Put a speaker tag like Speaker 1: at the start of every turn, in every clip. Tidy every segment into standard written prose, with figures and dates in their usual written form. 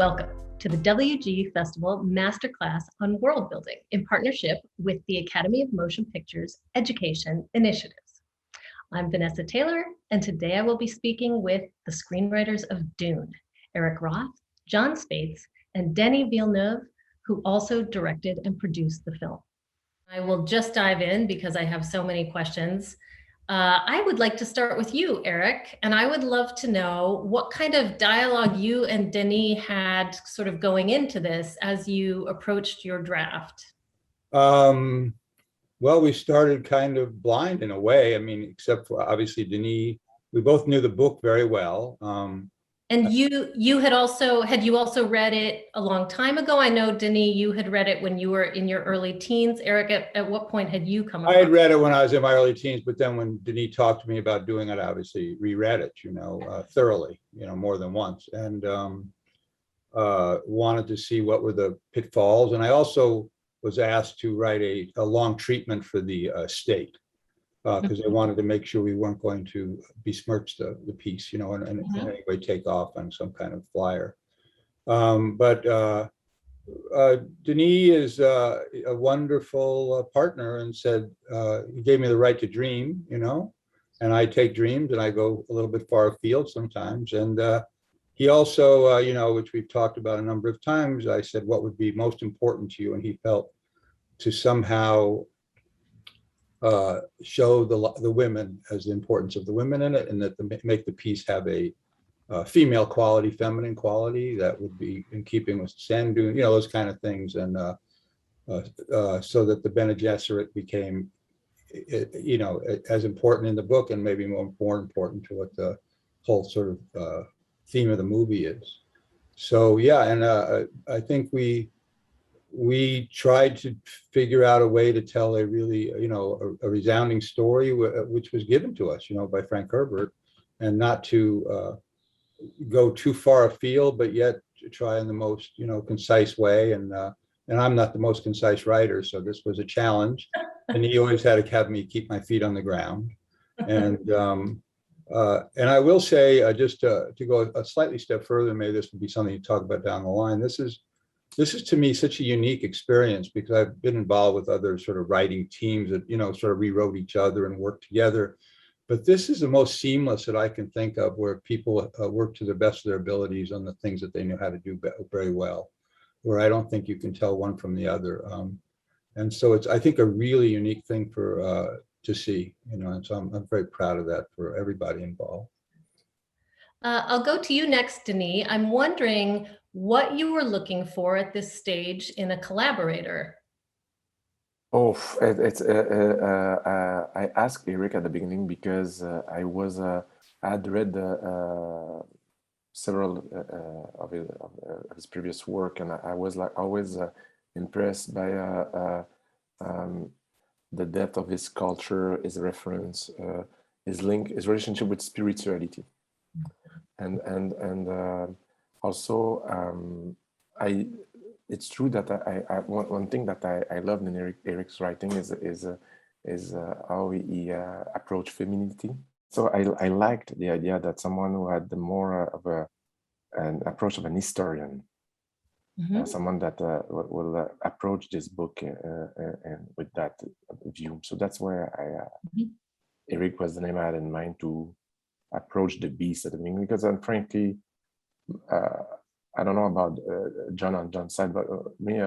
Speaker 1: Welcome to the WGFestival Masterclass on World Building in partnership with the Academy of Motion Pictures Education Initiatives. I'm Vanessa Taylor, and today I will be speaking with the screenwriters of DUNE, Eric Roth, John Spaihts, and Denis Villeneuve, who also directed and produced the film. I will just dive in because I have so many questions. I would like to start with you, Eric, and I would love to know what kind of dialogue you and Denis had sort of going into this as you approached your draft.
Speaker 2: Well, we started kind of blind in a way. I mean, except for obviously Denis, we both knew the book very well.
Speaker 1: And you had you also read it a long time ago? I know, Denis, you had read it when you were in your early teens. Eric, at what point had you come across it?
Speaker 2: I had read it when I was in my early teens, but then when Denis talked to me about doing it, I obviously reread it, thoroughly, more than once, and wanted to see what were the pitfalls. And I also was asked to write a long treatment for the state, because they wanted to make sure we weren't going to besmirch the piece, and in any way take off on some kind of flyer. But Denis is a wonderful partner, and said he gave me the right to dream, and I take dreams and I go a little bit far afield sometimes. And he also, which we've talked about a number of times, I said, what would be most important to you? And he felt to somehow show the women as the importance of the women in it, and that make the piece have a female quality, feminine quality that would be in keeping with Sand Dune, those kind of things. And so that the Bene Gesserit became, as important in the book, and maybe more important to what the whole sort of theme of the movie is. So yeah, and I think we tried to figure out a way to tell a really, a resounding story, which was given to us, by Frank Herbert, and not to go too far afield, but yet to try in the most, concise way. And I'm not the most concise writer, so this was a challenge. And he always had to have me keep my feet on the ground. And I will say, just to go a slightly step further, maybe this would be something to talk about down the line. This is to me such a unique experience, because I've been involved with other sort of writing teams that, sort of rewrote each other and worked together. But this is the most seamless that I can think of, where people work to the best of their abilities on the things that they know how to do very well, where I don't think you can tell one from the other. And so it's, I think, a really unique thing for to see, and so I'm very proud of that for everybody involved.
Speaker 1: I'll go to you next, Denis. I'm wondering what you were looking for at this stage in a collaborator.
Speaker 3: Oh, I asked Eric at the beginning because I had read several of his previous work, and I was always impressed by the depth of his culture, his reference, his relationship with spirituality. And also it's true that one thing that I love in Eric's writing is how he approached femininity. So I liked the idea that someone who had more of an approach of an historian, someone that will approach this book and with that view. So that's where Eric was the name I had in mind to approach the beast at the beginning, because frankly, I don't know about John on John's side, but me,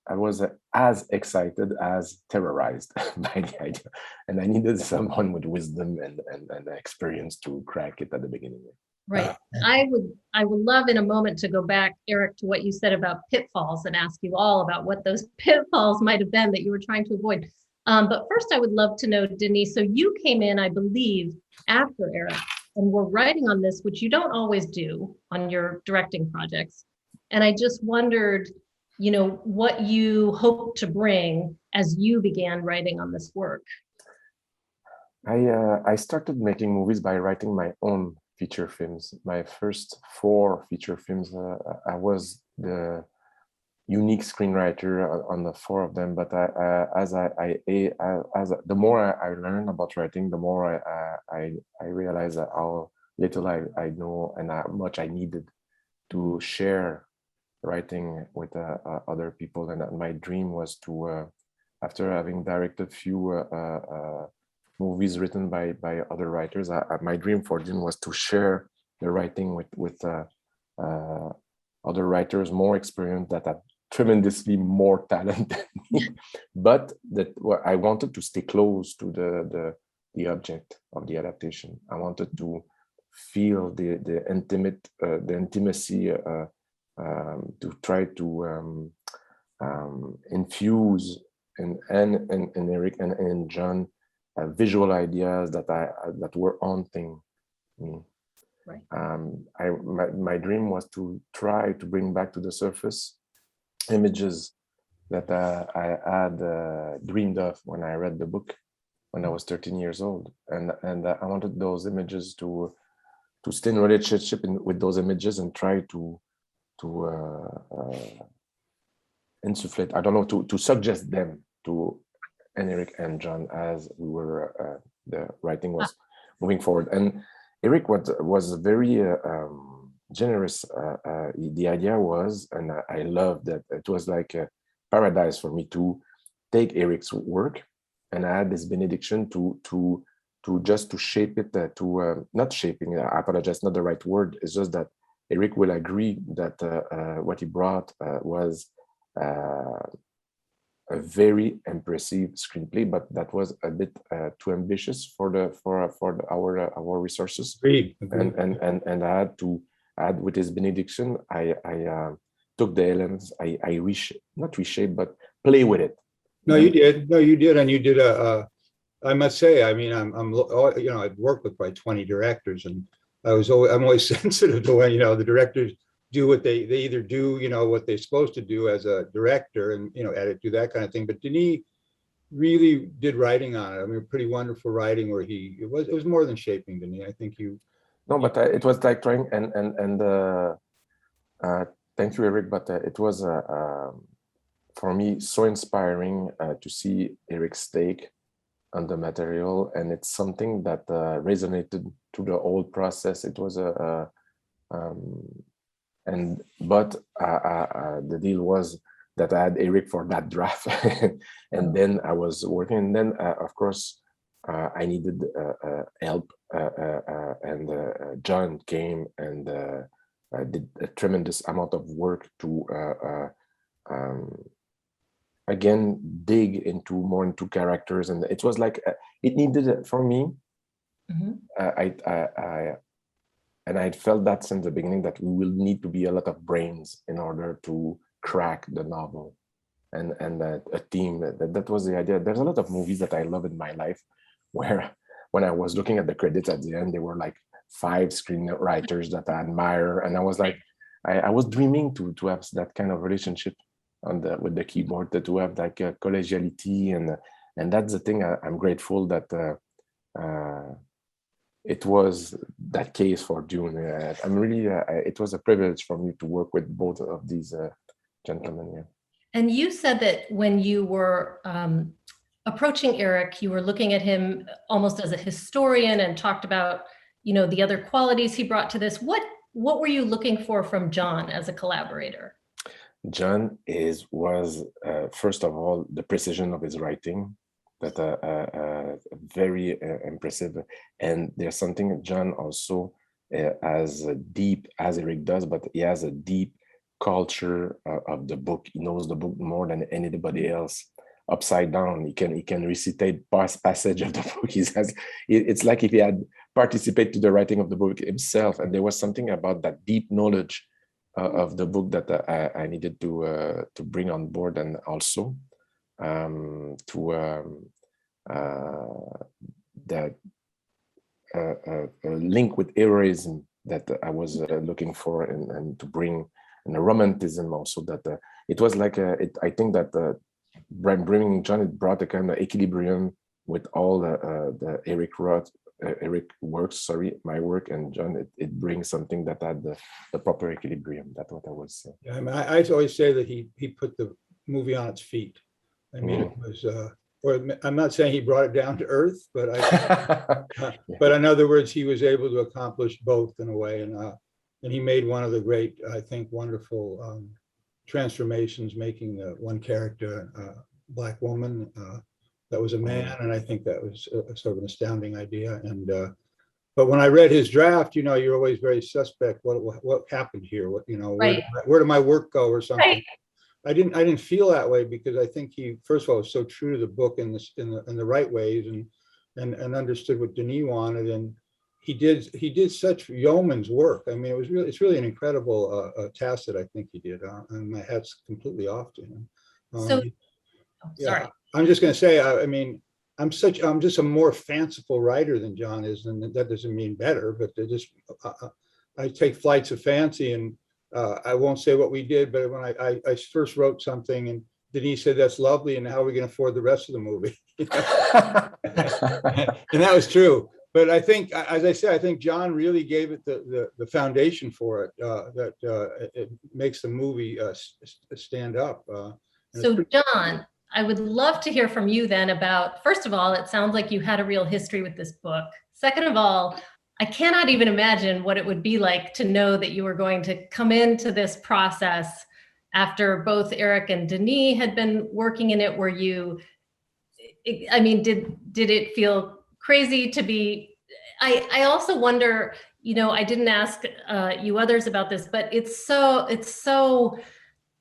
Speaker 3: I was as excited as terrorized by the idea, and I needed someone with wisdom and experience to crack it at the beginning.
Speaker 1: Right. I would love in a moment to go back, Eric, to what you said about pitfalls and ask you all about what those pitfalls might have been that you were trying to avoid. But first, I would love to know, Denis, so you came in, I believe, after Eric, and we're writing on this, which you don't always do on your directing projects. And I just wondered, what you hope to bring as you began writing on this work.
Speaker 3: I started making movies by writing my own feature films. My first 4 feature films, I was the unique screenwriter on the 4 of them. But the more I learned about writing, the more I realized how little I know and how much I needed to share writing with other people, and my dream was to, after having directed few movies written by other writers, my dream for DUNE was to share the writing with other writers more experienced that had tremendously more talent than me, but that I wanted to stay close to the object of the adaptation. I wanted to feel the intimacy, to try to infuse in Eric and in John visual ideas that were haunting me.
Speaker 1: Right.
Speaker 3: My dream was to try to bring back to the surface images that I had dreamed of when I read the book when I was 13 years old, and I wanted those images to stay in relationship with those images and try to insufflate, I don't know, to suggest them to Eric and John as we were the writing was moving forward. And Eric was very generous. The idea was, and I love that it was like a paradise for me to take Eric's work, and I had this benediction to just to shape it, not shaping, I apologize, not the right word. It's just that Eric will agree that what he brought was a very impressive screenplay, but that was a bit too ambitious for our resources.
Speaker 2: Agreed.
Speaker 3: And I had to add, with his benediction, I took the elements, I not reshape, but play with it.
Speaker 2: No, you did. No, you did, and you did I must say, I mean, I've worked with probably 20 directors, and I'm always sensitive to when the directors do what they either do what they're supposed to do as a director and edit, do that kind of thing. But Denis really did writing on it. I mean, pretty wonderful writing where it was more than shaping, Denis. I think you.
Speaker 3: No, but it was like trying and thank you, Eric. But it was for me so inspiring to see Eric's take on the material, and it's something that resonated through the whole process. It was but the deal was that I had Eric for that draft, and then I was working. And then, of course, I needed help, and John came and did a tremendous amount of work to again dig more into characters, and it was like it needed for me.
Speaker 1: Mm-hmm.
Speaker 3: And I felt that since the beginning that we will need to be a lot of brains in order to crack the novel, and a team. That was the idea. There's a lot of movies that I love in my life where when I was looking at the credits at the end, there were like 5 screenwriters that I admire, and I was like, I was dreaming to have that kind of relationship with the keyboard, to have like a collegiality, and that's the thing. I'm grateful that it was that case for DUNE. I'm really, it was a privilege for me to work with both of these gentlemen. Yeah.
Speaker 1: And you said that when you were approaching Eric, you were looking at him almost as a historian and talked about, the other qualities he brought to this. What were you looking for from John as a collaborator?
Speaker 3: John was first of all, the precision of his writing, that very impressive. And there's something John also as deep as Eric does, but he has a deep culture of the book. He knows the book more than anybody else. Upside down, he can recitate passage of the book. It's like if he had participated to the writing of the book himself. And there was something about that deep knowledge of the book that I needed to bring on board, and also that link with heroism that I was looking for, and to bring, and a romanticism also, that it was like I think that bringing John, it brought a kind of equilibrium with all the Eric Roth, Eric works, sorry, my work, and John, it brings something that had the proper equilibrium. That's what I was saying.
Speaker 2: Yeah, I mean, I always say that he put the movie on its feet. I mean, it was, or I'm not saying he brought it down to earth, but but in other words, he was able to accomplish both in a way, and he made one of the great, I think, wonderful transformations, making one character a Black woman that was a man, and I think that was a sort of an astounding idea. And but when I read his draft, you're always very suspect. What happened here?
Speaker 1: Right.
Speaker 2: Where did my work go or something?
Speaker 1: Right.
Speaker 2: I didn't feel that way, because I think he, first of all, was so true to the book in the right ways, and understood what Denis wanted, and he did such yeoman's work. I mean, it's really an incredible task that I think he did, and my hat's completely off to him.
Speaker 1: So, sorry.
Speaker 2: Yeah, I'm just going to say, I mean, I'm just a more fanciful writer than John is, and that doesn't mean better, but I take flights of fancy, and I won't say what we did, but when I first wrote something, and Denis said, "That's lovely, and how are we going to afford the rest of the movie?" And that was true. But I think, as I said, I think John really gave it the foundation for it, that it makes the movie stand up.
Speaker 1: So John, I would love to hear from you then about, first of all, it sounds like you had a real history with this book. Second of all, I cannot even imagine what it would be like to know that you were going to come into this process after both Eric and Denis had been working in it. I mean, did it feel crazy to be, I also wonder, I didn't ask you others about this, but it's so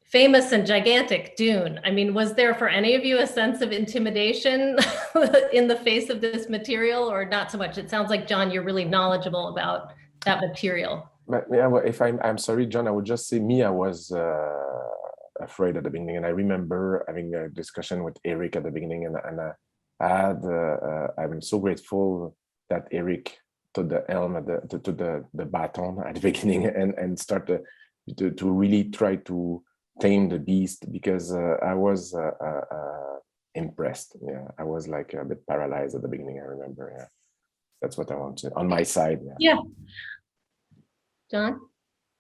Speaker 1: famous and gigantic, Dune. I mean, was there for any of you a sense of intimidation in the face of this material, or not so much? It sounds like, John, you're really knowledgeable about that material.
Speaker 3: But yeah, well, if I'm sorry, John, I would just say I was afraid at the beginning, and I remember having a discussion with Eric at the beginning, and I'm so grateful that Eric took the helm to the baton at the beginning and start to really try to tame the beast, because I was impressed. Yeah, I was like a bit paralyzed at the beginning. I remember. Yeah, that's what I want to on my side.
Speaker 1: Yeah. John?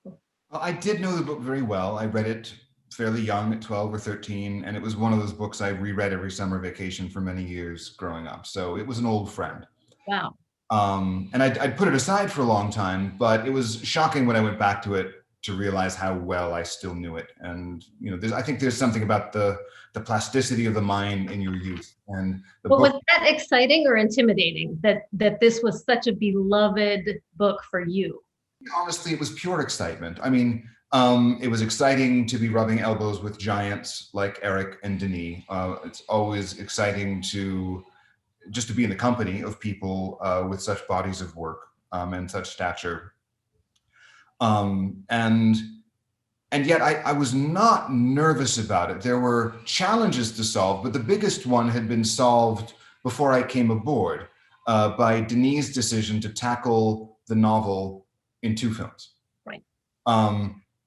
Speaker 4: Well, I did know the book very well. I read it fairly young, at 12 or 13, and it was one of those books I reread every summer vacation for many years growing up. So it was an old friend.
Speaker 1: Wow.
Speaker 4: And I'd put it aside for a long time, but it was shocking when I went back to it to realize how well I still knew it. And I think there's something about the plasticity of the mind in your youth. And
Speaker 1: was that exciting or intimidating that this was such a beloved book for you?
Speaker 4: Honestly, it was pure excitement. I mean, it was exciting to be rubbing elbows with giants like Eric and Denis. It's always exciting to be in the company of people with such bodies of work and such stature. And yet I was not nervous about it. There were challenges to solve, but the biggest one had been solved before I came aboard by Denis' decision to tackle the novel in 2 films.
Speaker 1: Right.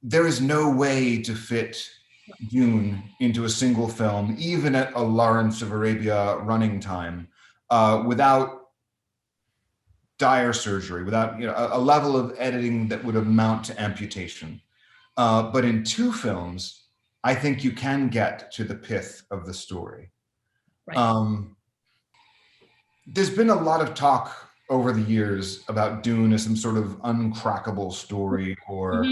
Speaker 4: There is no way to fit Dune into a single film, even at a Lawrence of Arabia running time, without dire surgery, without a level of editing that would amount to amputation. But in 2 films, I think you can get to the pith of the story. Right. There's been a lot of talk over the years about Dune as some sort of uncrackable story or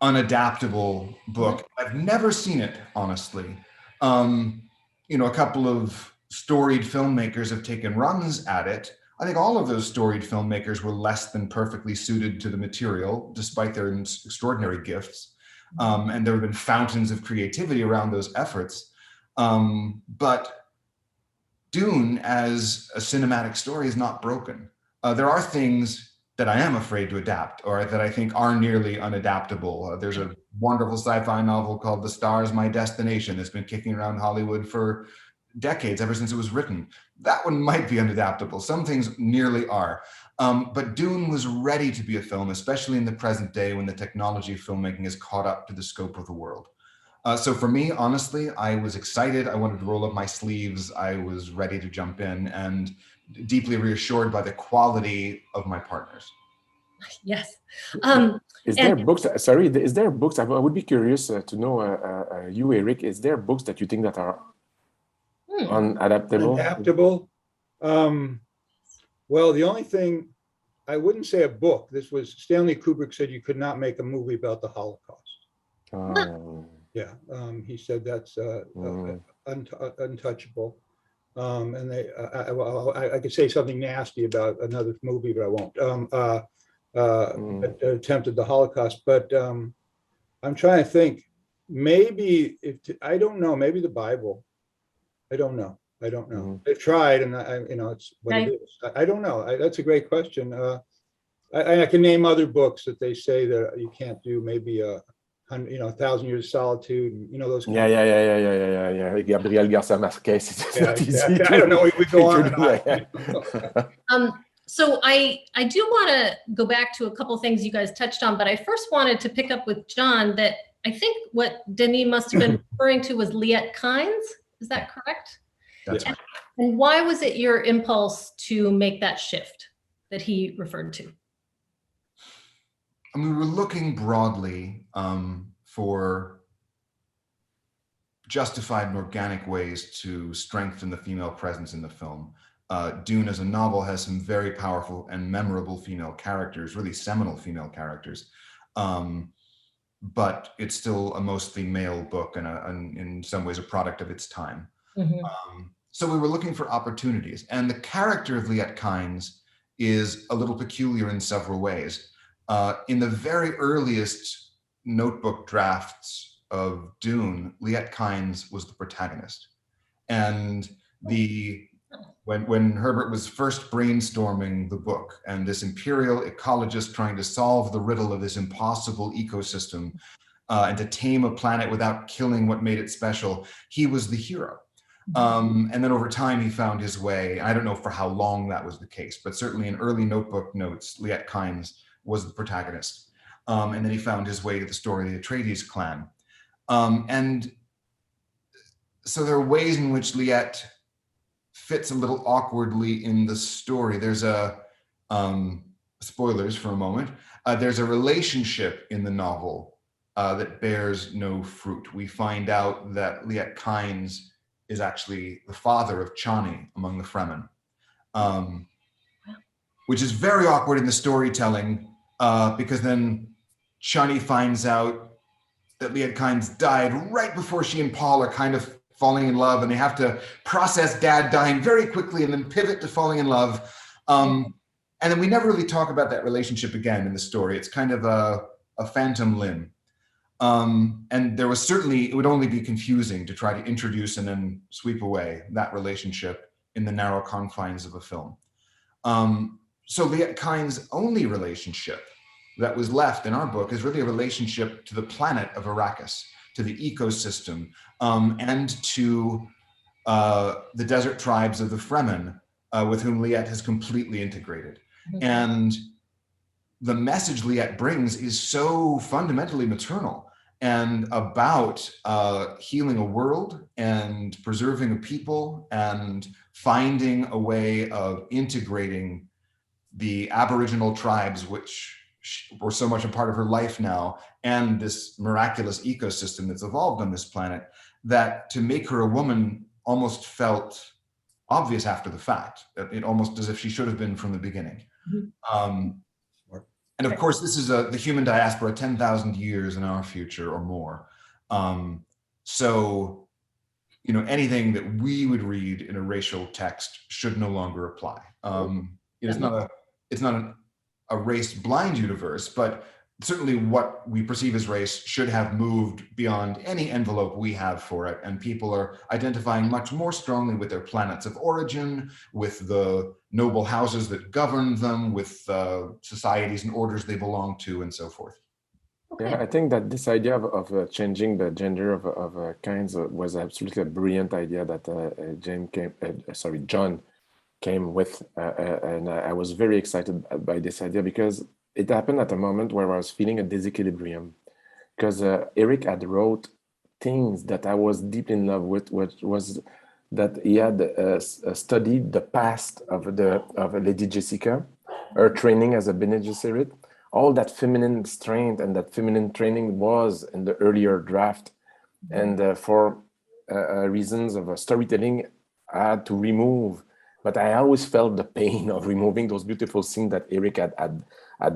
Speaker 4: unadaptable book. I've never seen it, honestly. A couple of storied filmmakers have taken runs at it. I think all of those storied filmmakers were less than perfectly suited to the material, despite their extraordinary gifts. And there have been fountains of creativity around those efforts. But Dune as a cinematic story is not broken. There are things that I am afraid to adapt, or that I think are nearly unadaptable. There's a wonderful sci-fi novel called The Stars, My Destination that's been kicking around Hollywood for decades, ever since it was written. That one might be unadaptable. Some things nearly are. But Dune was ready to be a film, especially in the present day when the technology of filmmaking has caught up to the scope of the world. So for me, honestly, I was excited. I wanted to roll up my sleeves. I was ready to jump in, and deeply reassured by the quality of my partners.
Speaker 1: Yes.
Speaker 3: Is there books? Sorry, is there books? I would be curious to know, you, Eric, is there books that you think that are unadaptable?
Speaker 2: Adaptable? Well, the only thing I wouldn't say a book. This was Stanley Kubrick said you could not make a movie about the Holocaust. Yeah, he said that's untouchable. And I could say something nasty about another movie, but I won't. Attempted the Holocaust, but I'm trying to think. Maybe I don't know. Maybe the Bible. I don't know. They've tried, and it's what it is. I don't know. That's a great question. I can name other books that they say that you can't do. Maybe 1,000 Years of Solitude. Those.
Speaker 3: Yeah. Gabriel Garcia Marquez.
Speaker 2: I don't know. We go on and on.
Speaker 1: So I do want to go back to a couple of things you guys touched on, but I first wanted to pick up with John that I think what Denis must have been referring to was Leet Kind. Is that correct?
Speaker 4: That's right.
Speaker 1: And why was it your impulse to make that shift that he referred to?
Speaker 4: I mean, we were looking broadly for justified and organic ways to strengthen the female presence in the film. Dune as a novel has some very powerful and memorable female characters, really seminal female characters. But it's still a mostly male book and in some ways a product of its time. So we were looking for opportunities. And the character of Leet Kind is a little peculiar in several ways. In the very earliest notebook drafts of Dune, Leet Kind was the protagonist. And when Herbert was first brainstorming the book and this imperial ecologist trying to solve the riddle of this impossible ecosystem and to tame a planet without killing what made it special, he was the hero. And then over time, he found his way. I don't know for how long that was the case, but certainly in early notebook notes, Leet Kind was the protagonist. And then he found his way to the story of the Atreides clan. And so there are ways in which Leet fits a little awkwardly in the story. There's spoilers for a moment, there's a relationship in the novel that bears no fruit. We find out that Leet Kind is actually the father of Chani among the Fremen, which is very awkward in the storytelling because then Chani finds out that Leet Kind died right before she and Paul are kind of falling in love, and they have to process dad dying very quickly and then pivot to falling in love. And then we never really talk about that relationship again in the story. It's kind of a phantom limb. And there was certainly, it would only be confusing to try to introduce and then sweep away that relationship in the narrow confines of a film. So Leet Kind's only relationship that was left in our book is really a relationship to the planet of Arrakis, to the ecosystem, and to the desert tribes of the Fremen, with whom Leet has completely integrated. And the message Leet brings is so fundamentally maternal and about healing a world and preserving a people and finding a way of integrating the Aboriginal tribes, which were so much a part of her life now, and this miraculous ecosystem that's evolved on this planet, that to make her a woman almost felt obvious after the fact. It almost as if she should have been from the beginning. And of course, this is the human diaspora 10,000 years in our future or more. So, anything that we would read in a racial text should no longer apply. It's not a race blind universe, but certainly what we perceive as race should have moved beyond any envelope we have for it. And people are identifying much more strongly with their planets of origin, with the noble houses that govern them, with societies and orders they belong to, and so forth.
Speaker 3: Yeah, I think that this idea of changing the gender of kinds was absolutely a brilliant idea that John came with, and I was very excited by this idea because it happened at a moment where I was feeling a disequilibrium, because Eric had wrote things that I was deeply in love with, which was that he had studied the past of Lady Jessica, her training as a Bene Gesserit. All that feminine strength and that feminine training was in the earlier draft. And for reasons of storytelling, I had to remove But I always felt the pain of removing those beautiful scenes that Eric had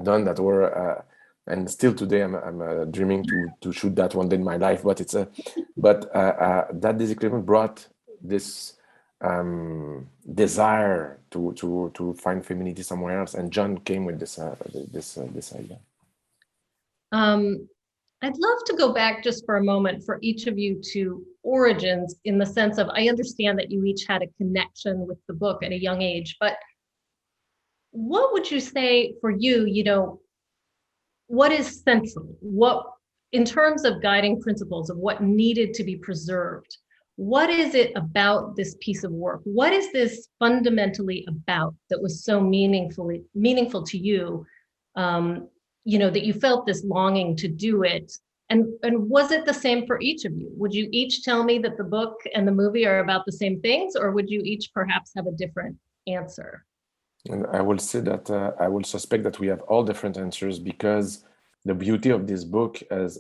Speaker 3: done that were, and still today I'm dreaming to shoot that one day in my life. But that disagreement brought this desire to find femininity somewhere else, and John came with this idea.
Speaker 1: I'd love to go back just for a moment for each of you to origins, in the sense of, I understand that you each had a connection with the book at a young age, but what would you say for you, what is central? What, in terms of guiding principles of what needed to be preserved, what is it about this piece of work? What is this fundamentally about that was so meaningful to you? That you felt this longing to do it. And was it the same for each of you? Would you each tell me that the book and the movie are about the same things, or would you each perhaps have a different answer?
Speaker 3: And I will say that I will suspect that we have all different answers, because the beauty of this book is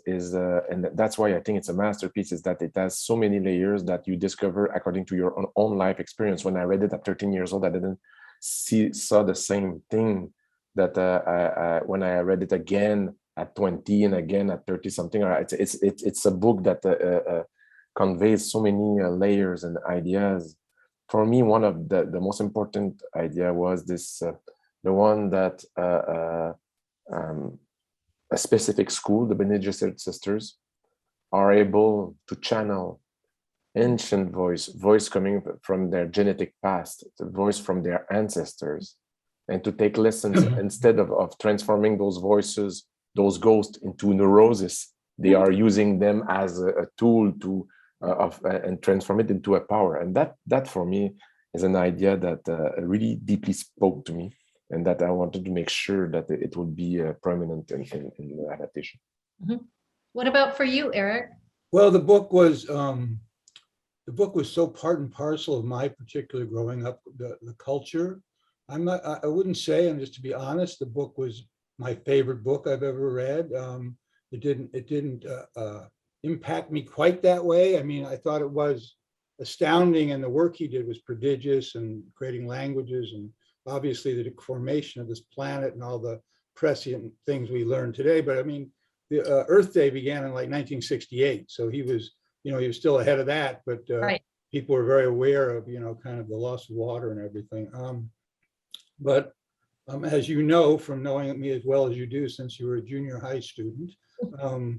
Speaker 3: and that's why I think it's a masterpiece, is that it has so many layers that you discover according to your own life experience. When I read it at 13 years old, I didn't saw the same thing that when I read it again at 20 and again at 30 something. It's a book that conveys so many layers and ideas. For me, one of the most important idea was this, the one that a specific school, the Bene Gesserit sisters, are able to channel ancient voice coming from their genetic past, the voice from their ancestors, and to take lessons instead of transforming those voices, those ghosts, into neurosis. They are using them as a tool to and transform it into a power. And that for me is an idea that really deeply spoke to me, and that I wanted to make sure that it would be prominent in the adaptation.
Speaker 1: Mm-hmm. What about for you, Eric?
Speaker 2: Well, the book was so part and parcel of my particular growing up, the culture. I wouldn't say, and just to be honest, the book was my favorite book I've ever read. It didn't impact me quite that way. I mean, I thought it was astounding, and the work he did was prodigious, and creating languages, and obviously the formation of this planet and all the prescient things we learn today. But I mean, the Earth Day began in like 1968, so he was still ahead of that. But
Speaker 1: right.
Speaker 2: People were very aware of kind of the loss of water and everything. But as you know, from knowing me as well as you do, since you were a junior high student, I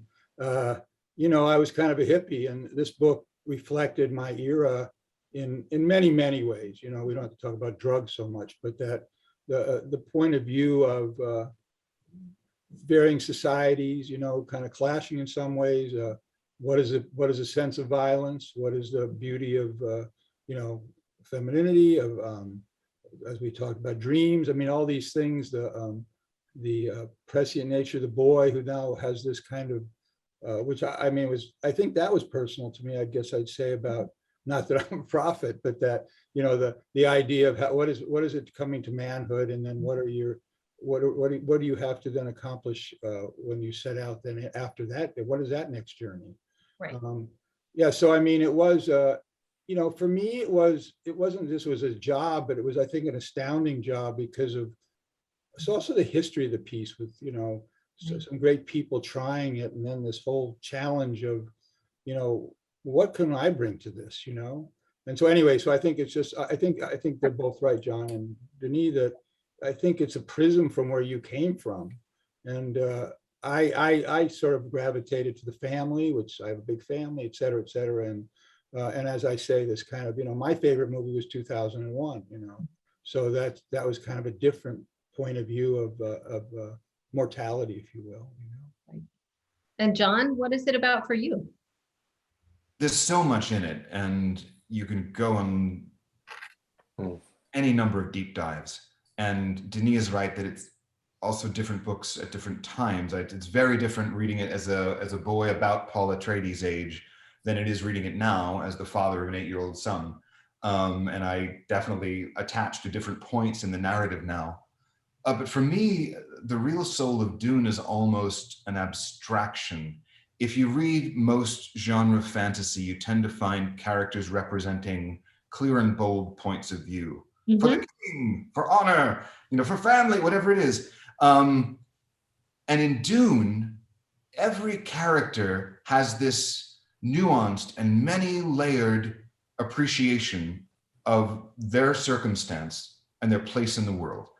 Speaker 2: was kind of a hippie, and this book reflected my era in many, many ways. We don't have to talk about drugs so much, but that the point of view of varying societies, kind of clashing in some ways. What is a sense of violence? What is the beauty of femininity, of as we talked about, dreams. I mean, all these things, the prescient nature of the boy who now has this kind of, which I think that was personal to me. I guess I'd say about, not that I'm a prophet, but that, the idea of what is it coming to manhood, and then what do you have to then accomplish when you set out then after that? What is that next journey?
Speaker 1: Right.
Speaker 2: Yeah. So, I mean, it was, for me, it wasn't this was a job, but it was, I think, an astounding job because of, it's also the history of the piece with, some great people trying it. And then this whole challenge of, what can I bring to this, And so anyway, so I think it's just, I think they're both right, John and Denis, that I think it's a prism from where you came from. And I sort of gravitated to the family, which I have a big family, et cetera, et cetera. And as I say, this kind of, my favorite movie was 2001, so that was kind of a different point of view of mortality, if you will.
Speaker 1: And John, what is it about for you?
Speaker 4: There's so much in it, and you can go on any number of deep dives. And Denis is right that it's also different books at different times. It's very different reading it as a boy about Paul Atreides' age than it is reading it now as the father of an 8-year-old son. And I definitely attach to different points in the narrative now. But for me, the real soul of Dune is almost an abstraction. If you read most genre fantasy, you tend to find characters representing clear and bold points of view. for the king, for honor, for family, whatever it is. And in Dune, every character has this nuanced and many layered appreciation of their circumstance and their place in the world.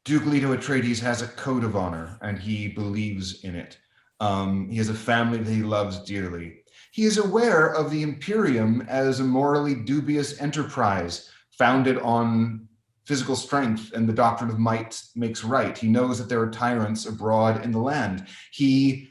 Speaker 4: Duke Leto Atreides has a code of honor and he believes in it. He has a family that he loves dearly. He is aware of the Imperium as a morally dubious enterprise founded on physical strength and the doctrine of might makes right. He knows that there are tyrants abroad in the land. He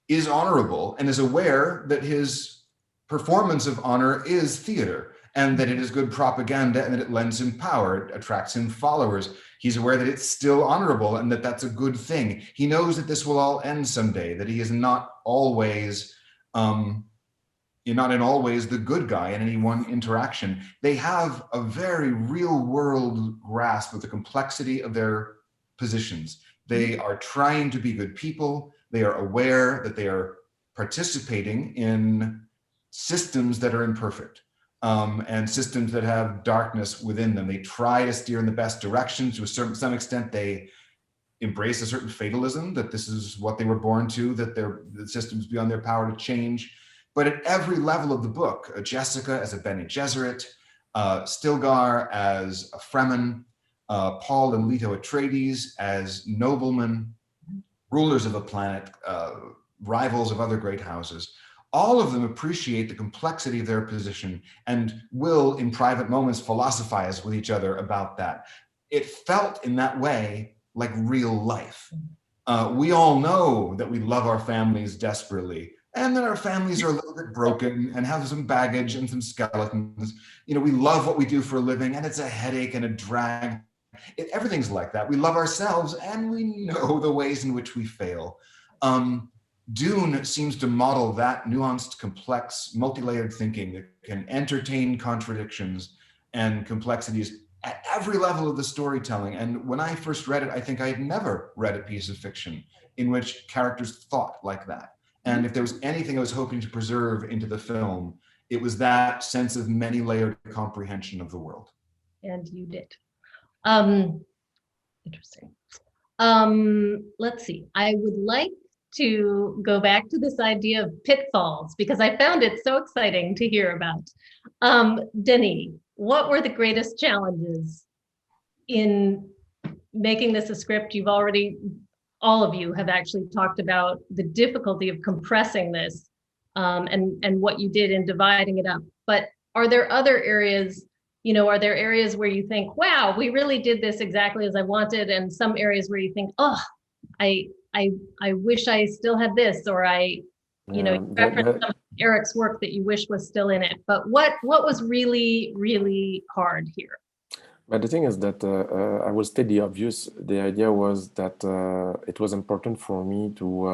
Speaker 4: is honorable and is aware that his performance of honor is theater and that it is good propaganda and that it lends him power, it attracts him followers. He's aware that it's still honorable and that that's a good thing. He knows that this will all end someday, that he is not always, not in all ways the good guy in any one interaction. They have a very real world grasp of the complexity of their positions. They are trying to be good people. They are aware that they are participating in systems that are imperfect. And systems that have darkness within them. They try to steer in the best direction. To some extent, they embrace a certain fatalism that this is what they were born to, that the system's beyond their power to change. But at every level of the book, Jessica as a Bene Gesserit, Stilgar as a Fremen, Paul and Leto Atreides as noblemen, rulers of a planet, rivals of other great houses. All of them appreciate the complexity of their position and will, in private moments, philosophize with each other about that. It felt in that way like real life. We all know that we love our families desperately and that our families are a little bit broken and have some baggage and some skeletons. We love what we do for a living and it's a headache and a drag. Everything's like that. We love ourselves and we know the ways in which we fail. Dune seems to model that nuanced, complex, multi-layered thinking that can entertain contradictions and complexities at every level of the storytelling. And when I first read it, I think I had never read a piece of fiction in which characters thought like that. And if there was anything I was hoping to preserve into the film, it was that sense of many-layered comprehension of the world.
Speaker 1: And you did. Interesting. Let's see. I would like to go back to this idea of pitfalls because I found it so exciting to hear about. Denis, what were the greatest challenges in making this a script? You've already, all of you have actually talked about the difficulty of compressing this and what you did in dividing it up. But are there other areas, are there areas where you think, wow, we really did this exactly as I wanted, and some areas where you think, oh, I wish I still had this, or you referenced some of Eric's work that you wish was still in it. But what was really, really hard here?
Speaker 3: But the thing is that I will state the obvious. The idea was that it was important for me to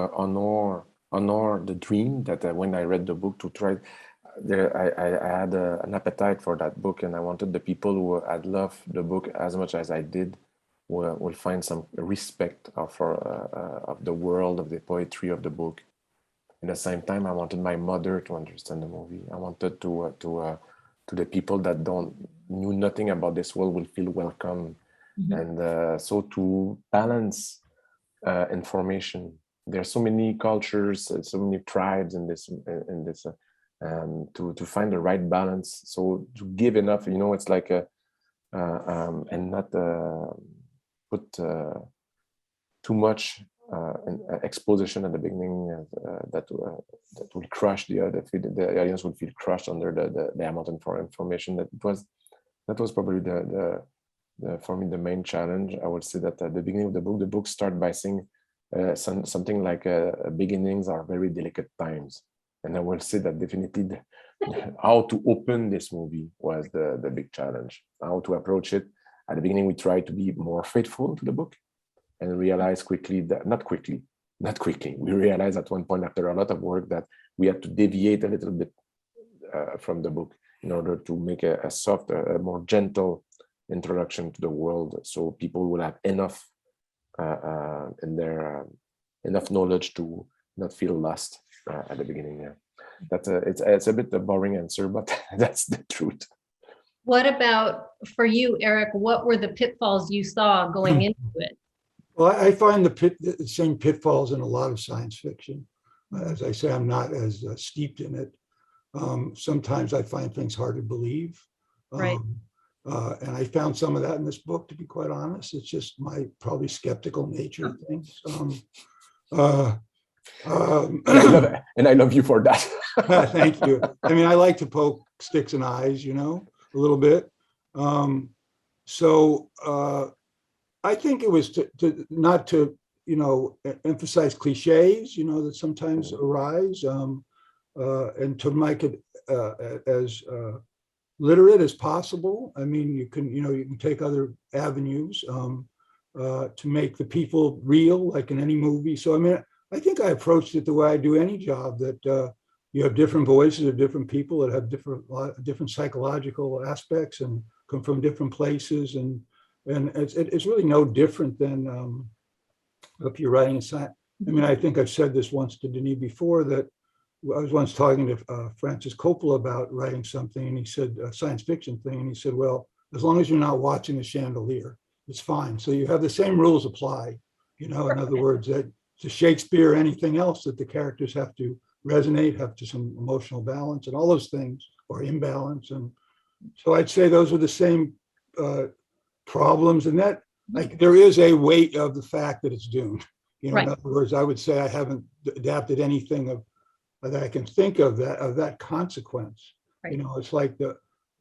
Speaker 3: honor the dream that when I read the book to try. I had an appetite for that book, and I wanted the people who had loved the book as much as I did will find some respect of the world, of the poetry of the book. At the same time, I wanted my mother to understand the movie. I wanted to the people that knew nothing about this world will feel welcome. And so to balance information, there are so many cultures, so many tribes in this to find the right balance. So to give enough, it's like and not put too much exposition at the beginning that will crush the audience would feel crushed under the amount of information. That was probably the for me the main challenge. I would say that at the beginning of the book starts by saying something like beginnings are very delicate times, and I will say that definitely how to open this movie was the big challenge. How to approach it. At the beginning, we tried to be more faithful to the book, and realized quickly that not quickly. We realized at one point after a lot of work that we had to deviate a little bit from the book in order to make a softer, a more gentle introduction to the world, so people will have enough in their enough knowledge to not feel lost at the beginning. Yeah, that's it's a bit a boring answer, but that's the truth.
Speaker 1: What about for you, Eric? What were the pitfalls you saw going into it?
Speaker 2: Well, I find the same pitfalls in a lot of science fiction. As I say, I'm not as steeped in it. Sometimes I find things hard to believe.
Speaker 1: Right.
Speaker 2: And I found some of that in this book, to be quite honest. It's just my probably skeptical nature of things.
Speaker 3: And I love you for that.
Speaker 2: Thank you. I mean, I like to poke sticks in eyes, a little bit. I think it was to not to, emphasize cliches, that sometimes arise, and to make it as literate as possible. I mean, you can take other avenues to make the people real, like in any movie. So, I mean, I think I approached it the way I do any job, that you have different voices of different people that have different psychological aspects and come from different places. And it's really no different than if you're writing a science. I mean, I think I've said this once to Denis before, that I was once talking to Francis Coppola about writing something, and he said, a science fiction thing, and he said, well, as long as you're not watching the chandelier, it's fine. So you have the same rules apply, in other words, that to Shakespeare or anything else, that the characters have to resonate, have to some emotional balance and all those things, or imbalance. And so I'd say those are the same problems, and that, like, there is a weight of the fact that it's DUNE.
Speaker 1: Right.
Speaker 2: In other words, I would say I haven't adapted anything that I can think of that consequence.
Speaker 1: Right.
Speaker 2: It's like the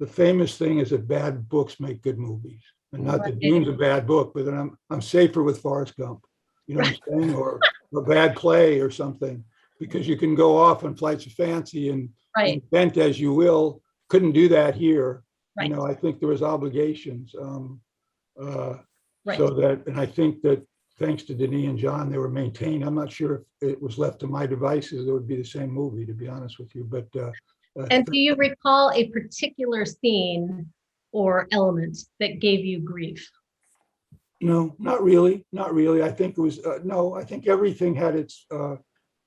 Speaker 2: famous thing is that bad books make good movies, and not that
Speaker 1: Right.
Speaker 2: DUNE's a bad book, but then I'm safer with Forrest Gump. You know what I'm saying? Or a bad play or something, because you can go off on flights of fancy and
Speaker 1: Right.
Speaker 2: invent as you will. Couldn't do that here.
Speaker 1: Right.
Speaker 2: I think there was obligations.
Speaker 1: Right.
Speaker 2: So that, and I think that thanks to Denis and John, they were maintained. I'm not sure if it was left to my devices, it would be the same movie, to be honest with you. But
Speaker 1: And do you recall a particular scene or element that gave you grief?
Speaker 2: no, not really. Not really. I think it was, no, I think everything had its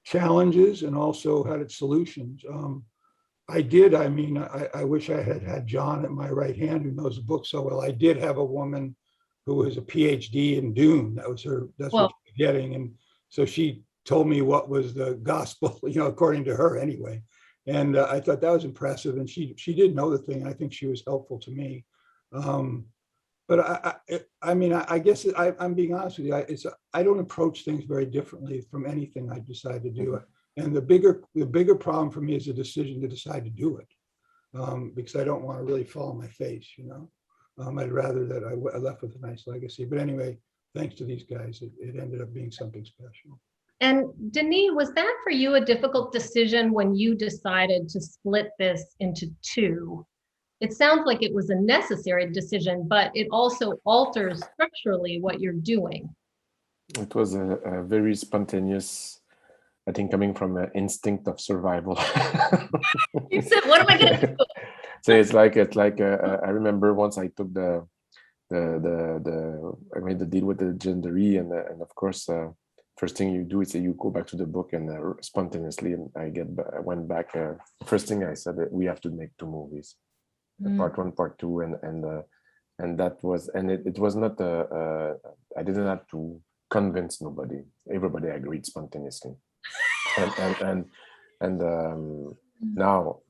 Speaker 2: challenges and also had its solutions. I mean, I wish I had John at my right hand, who knows the book so well. I did have a woman who was a PhD in DUNE. That's what she was getting. And so she told me what was the gospel, according to her anyway. And I thought that was impressive. And she did know the thing. I think she was helpful to me. But I mean, I guess I'm being honest with you. I don't approach things very differently from anything I decide to do. And the bigger problem for me is the decision to decide to do it, because I don't want to really fall on my face. I'd rather that I left with a nice legacy. But anyway, thanks to these guys, it ended up being something special.
Speaker 1: And Denis, was that for you a difficult decision when you decided to split this into two? It sounds like it was a necessary decision, but it also alters structurally what you're doing.
Speaker 3: It was a very spontaneous, I think, coming from an instinct of survival.
Speaker 1: You said, what am I going to do?
Speaker 3: So it's like I remember once I took I made the deal with the legendary, and of course, first thing you do is you go back to the book, and spontaneously, and I went back. First thing I said, that we have to make two movies, part one, part two, and that was, and it was not I didn't have to convince nobody. Everybody agreed spontaneously, and now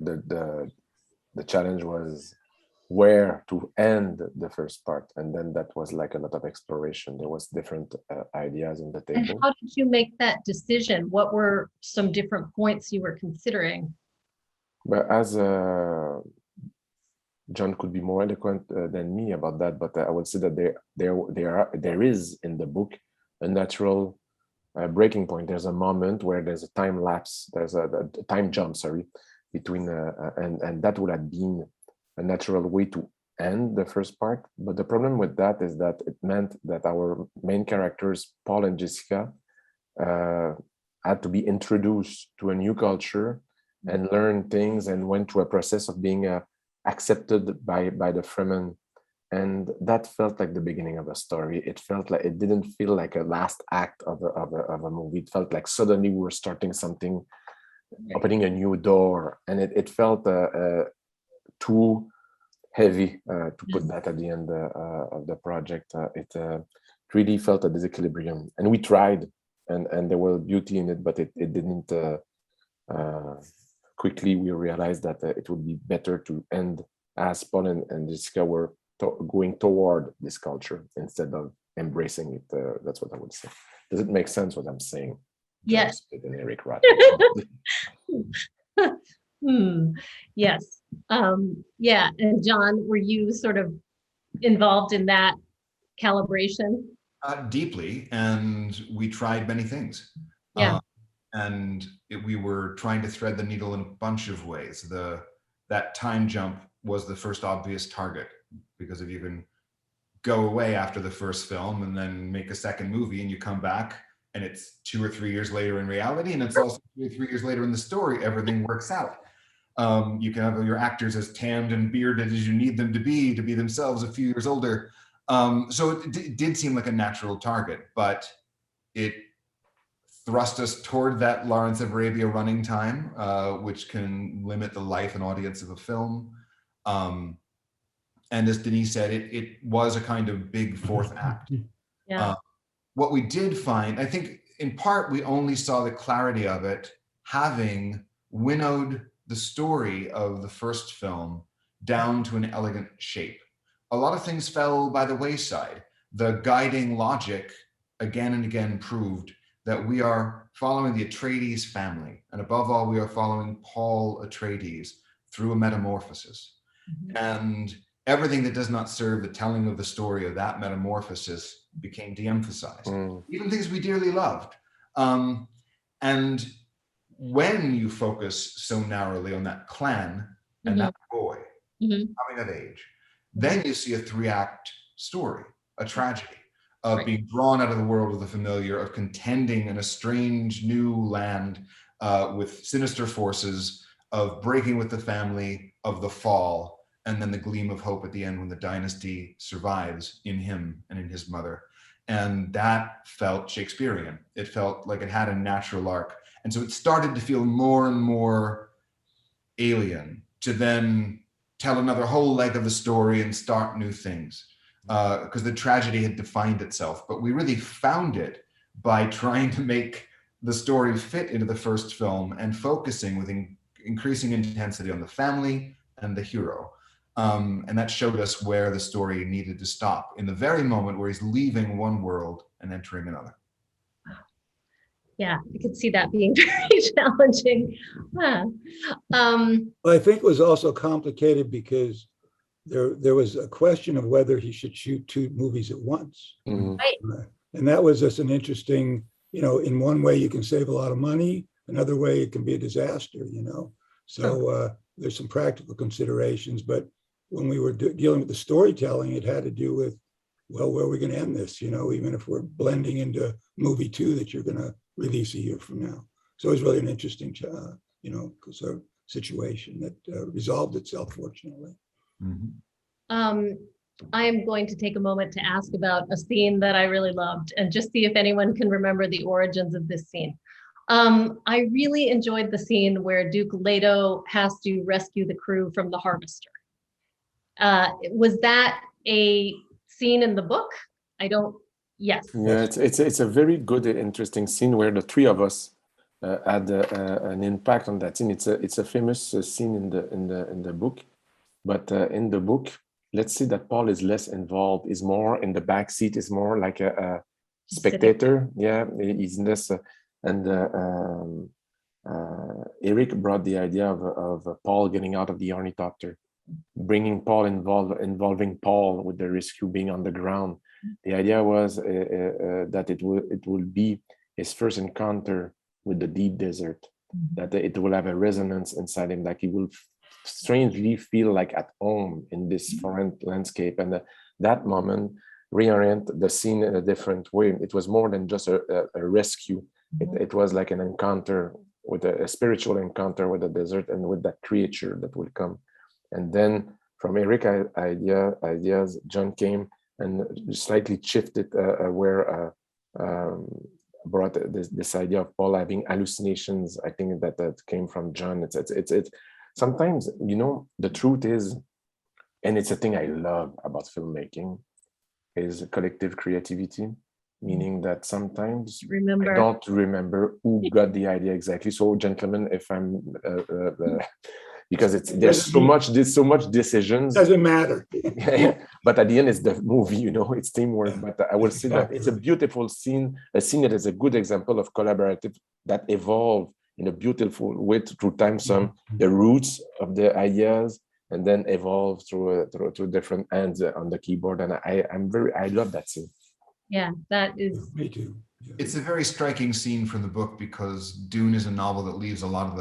Speaker 3: the challenge was where to end the first part, and then that was like a lot of exploration. There was different ideas on the table.
Speaker 1: And how did you make that decision? What were some different points you were considering?
Speaker 3: But as John could be more eloquent than me about that, but I would say that there is in the book a natural breaking point. There's a moment where there's a time lapse, there's a time jump, between and that would have been a natural way to end the first part. But the problem with that is that it meant that our main characters, Paul and Jessica, had to be introduced to a new culture and learn things, and went through a process of being accepted by the Fremen. And that felt like the beginning of a story. It felt like, it didn't feel like a last act of a movie. It felt like suddenly we were starting something, opening a new door, and it felt too heavy to put that at the end of the project. It really felt a disequilibrium, and we tried, and there was beauty in it, but it didn't. Quickly, we realized that it would be better to end as Paul and Jessica were going toward this culture instead of embracing it. That's what I would say. Does it make sense what I'm saying?
Speaker 1: Yes.
Speaker 3: And Eric Roth.
Speaker 1: Yes. Yeah. And John, were you sort of involved in that calibration?
Speaker 4: Deeply, and we tried many things.
Speaker 1: Yeah.
Speaker 4: We were trying to thread the needle in a bunch of ways. That time jump was the first obvious target, because if you can go away after the first film and then make a second movie and you come back and it's 2 or 3 years later in reality, and it's also 2 or 3 years later in the story, everything works out. You can have your actors as tanned and bearded as you need them to be themselves a few years older. So it did seem like a natural target, but it thrust us toward that Lawrence of Arabia running time, which can limit the life and audience of a film. And as Denis said, it was a kind of big fourth act.
Speaker 1: Yeah.
Speaker 4: What we did find, I think in part, we only saw the clarity of it having winnowed the story of the first film down to an elegant shape. A lot of things fell by the wayside. The guiding logic again and again proved that we are following the Atreides family. And above all, we are following Paul Atreides through a metamorphosis.
Speaker 1: Mm-hmm.
Speaker 4: And everything that does not serve the telling of the story of that metamorphosis became de-emphasized. Even things we dearly loved. And when you focus so narrowly on that clan and that boy coming of age, then you see a 3-act story, a tragedy of being drawn out of the world of the familiar, of contending in a strange new land with sinister forces, of breaking with the family, of the fall, and then the gleam of hope at the end when the dynasty survives in him and in his mother. And that felt Shakespearean. It felt like it had a natural arc. And so it started to feel more and more alien to then tell another whole leg of the story and start new things. Because the tragedy had defined itself, but we really found it by trying to make the story fit into the first film and focusing with increasing intensity on the family and the hero. And that showed us where the story needed to stop in the very moment where he's leaving one world and entering another.
Speaker 1: Yeah, I could see that being very challenging.
Speaker 2: I think it was also complicated because there was a question of whether he should shoot 2 movies at once.
Speaker 1: Right.
Speaker 2: And that was just an interesting, in one way you can save a lot of money, another way it can be a disaster, So there's some practical considerations, but when we were dealing with the storytelling, it had to do with, well, where are we going to end this? Even if we're blending into movie 2 that you're going to release a year from now. So it was really an interesting, sort of situation that resolved itself, fortunately.
Speaker 1: I am going to take a moment to ask about a scene that I really loved and just see if anyone can remember the origins of this scene. I really enjoyed the scene where Duke Leto has to rescue the crew from the harvester. Was that a scene in the book? Yes.
Speaker 3: Yeah, it's a very good, interesting scene where the 3 of us had an impact on that scene. It's a famous scene in the book, but in the book, let's say that Paul is less involved, is more in the back seat, is more like a spectator. Yeah, he's less. Eric brought the idea of Paul getting out of the ornithopter, bringing Paul involving Paul with the rescue being on the ground. The idea was that it will be his first encounter with the deep desert, that it will have a resonance inside him, like he will strangely feel like at home in this foreign landscape. And that moment reorient the scene in a different way. It was more than just a rescue. It was like an encounter with a spiritual encounter with the desert and with that creature that will come. And then from Eric's ideas, John came and slightly shifted where brought this idea of Paul having hallucinations. I think that came from John. It's sometimes, the truth is and it's a thing I love about filmmaking, is collective creativity, meaning that sometimes I don't remember who got the idea exactly. So, gentlemen, if I'm because there's so much decisions.
Speaker 5: Doesn't matter.
Speaker 3: But at the end, it's the movie, you know, it's teamwork. But I will say that it's a beautiful scene, a scene that is a good example of collaborative that evolved in a beautiful way through time. The roots of the ideas, and then evolve through different ends on the keyboard. And I love that scene.
Speaker 1: Yeah, that is.
Speaker 5: Me too.
Speaker 4: It's a very striking scene from the book because Dune is a novel that leaves a lot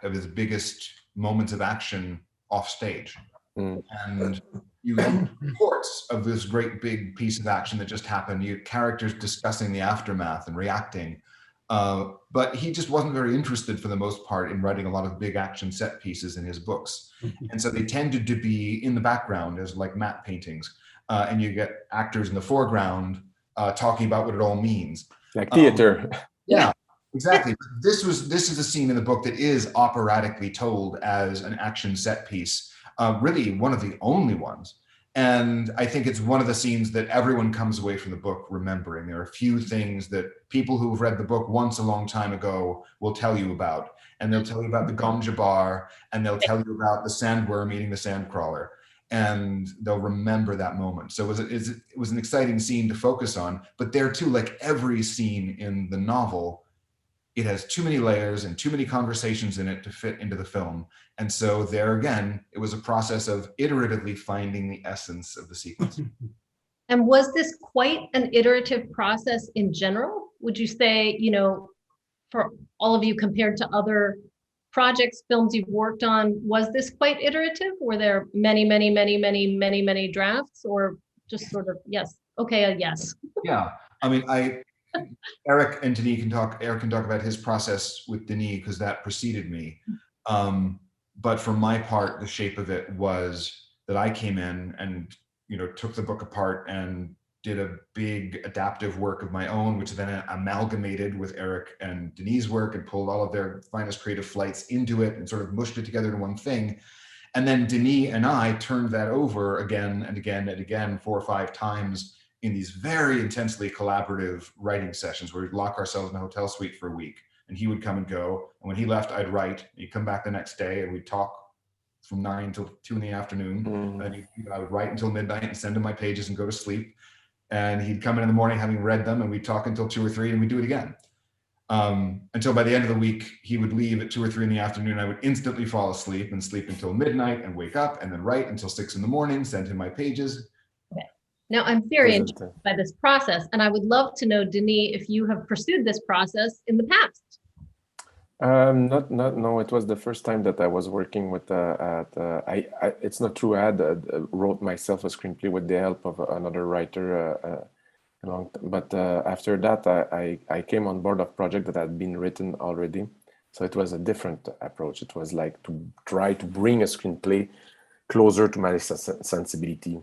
Speaker 4: of his biggest moments of action off stage. And you get reports of this great big piece of action that just happened. You get characters discussing the aftermath and reacting. But he just wasn't very interested for the most part in writing a lot of big action set pieces in his books. And so they tended to be in the background as like matte paintings. And you get actors in the foreground talking about what it all means.
Speaker 3: Like theater.
Speaker 4: Yeah, exactly. This is a scene in the book that is operatically told as an action set piece, really one of the only ones. And I think it's one of the scenes that everyone comes away from the book remembering. There are a few things that people who've read the book once a long time ago will tell you about. And they'll tell you about the Gomja bar, and they'll tell you about the sandworm eating the sandcrawler. And they'll remember that moment. So it was an exciting scene to focus on. But there too, like every scene in the novel, it has too many layers and too many conversations in it to fit into the film. And so there again, it was a process of iteratively finding the essence of the sequence.
Speaker 1: And was this quite an iterative process in general? Would you say, you know, for all of you compared to other projects, films you've worked on, was this quite iterative? Were there many drafts, or just sort of, yes, okay, yes?
Speaker 4: Yeah, I mean, Eric and Denis can talk. Eric can talk about his process with Denis because that preceded me. But for my part, the shape of it was that I came in and, you know, took the book apart and did a big adaptive work of my own, which then amalgamated with Eric and Denis' work and pulled all of their finest creative flights into it and sort of mushed it together in one thing. And then Denis and I turned that over again and again and again 4 or 5 times in these very intensely collaborative writing sessions where we'd lock ourselves in a hotel suite for a week, and he would come and go. And when he left, I'd write. He'd come back the next day and we'd talk from 9 till 2 in the afternoon. And I would write until midnight and send him my pages and go to sleep. And he'd come in the morning having read them, and we'd talk until 2 or 3, and we'd do it again. Until by the end of the week, he would leave at 2 or 3 in the afternoon. I would instantly fall asleep and sleep until midnight and wake up and then write until 6 in the morning, send him my pages.
Speaker 1: Okay. Now I'm very intrigued by this process, and I would love to know, Denis, if you have pursued this process in the past.
Speaker 3: No, it was the first time that I was working with it's not true. I had wrote myself a screenplay with the help of another writer but after that I came on board of project that had been written already. So it was a different approach. It was like to try to bring a screenplay closer to my sensibility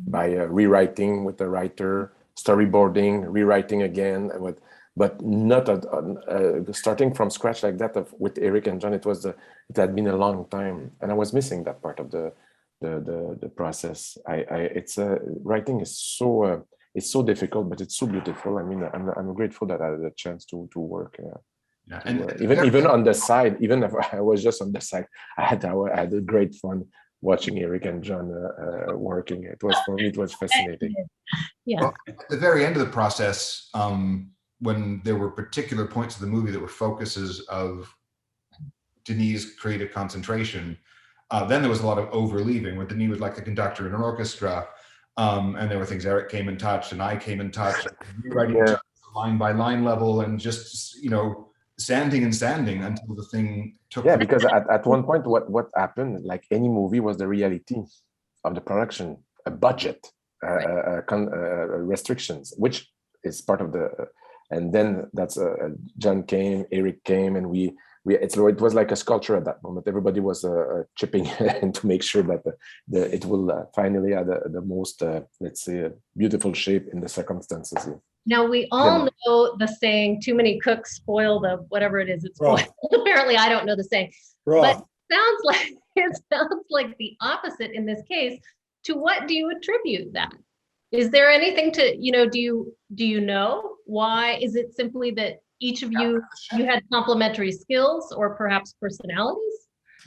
Speaker 3: by rewriting with the writer, storyboarding, rewriting again, but not starting from scratch like that with Eric and John. It had been a long time, and I was missing that part of the process. Writing is so it's so difficult, but it's so beautiful. I mean, I'm grateful that I had a chance to work. Even on the side, even if I was just on the side, I had a great fun watching Eric and John working. It was, for me, it was fascinating.
Speaker 1: Yeah.
Speaker 4: Well, at the very end of the process, when there were particular points of the movie that were focuses of Denis' creative concentration, then there was a lot of overleaving, where Denis was like the conductor in an orchestra, and there were things Eric came and touched, and I came and touched, rewriting line by line level, and just, you know, sanding until the thing took.
Speaker 3: Yeah, because at one point, what happened, like any movie, was the reality of the production, a budget, restrictions, which is part of the. And then that's John came, Eric came, and it was like a sculpture at that moment. Everybody was chipping in to make sure that it will finally have the most, let's say, beautiful shape in the circumstances.
Speaker 1: Now we all know the saying, "Too many cooks spoil the whatever it is it's spoiled." Apparently, I don't know the saying, but it sounds like the opposite in this case. to what do you attribute that? Is there anything to, do you know why? Is it simply that each of you had complementary skills or perhaps personalities?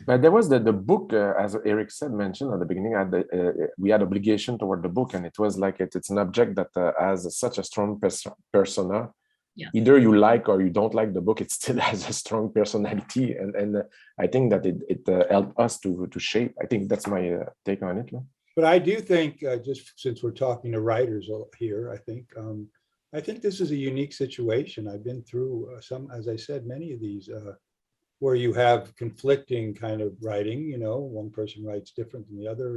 Speaker 3: But there was the book, as Eric said, mentioned at the beginning, we had obligation toward the book, and it was like it's an object that has such a strong persona. Yeah. Either you like or you don't like the book, it still has a strong personality, and I think that it helped us to shape. I think that's my take on it.
Speaker 2: But I do think, just since we're talking to writers here, I think this is a unique situation. I've been through some, as I said, many of these where you have conflicting kind of writing. One person writes different than the other,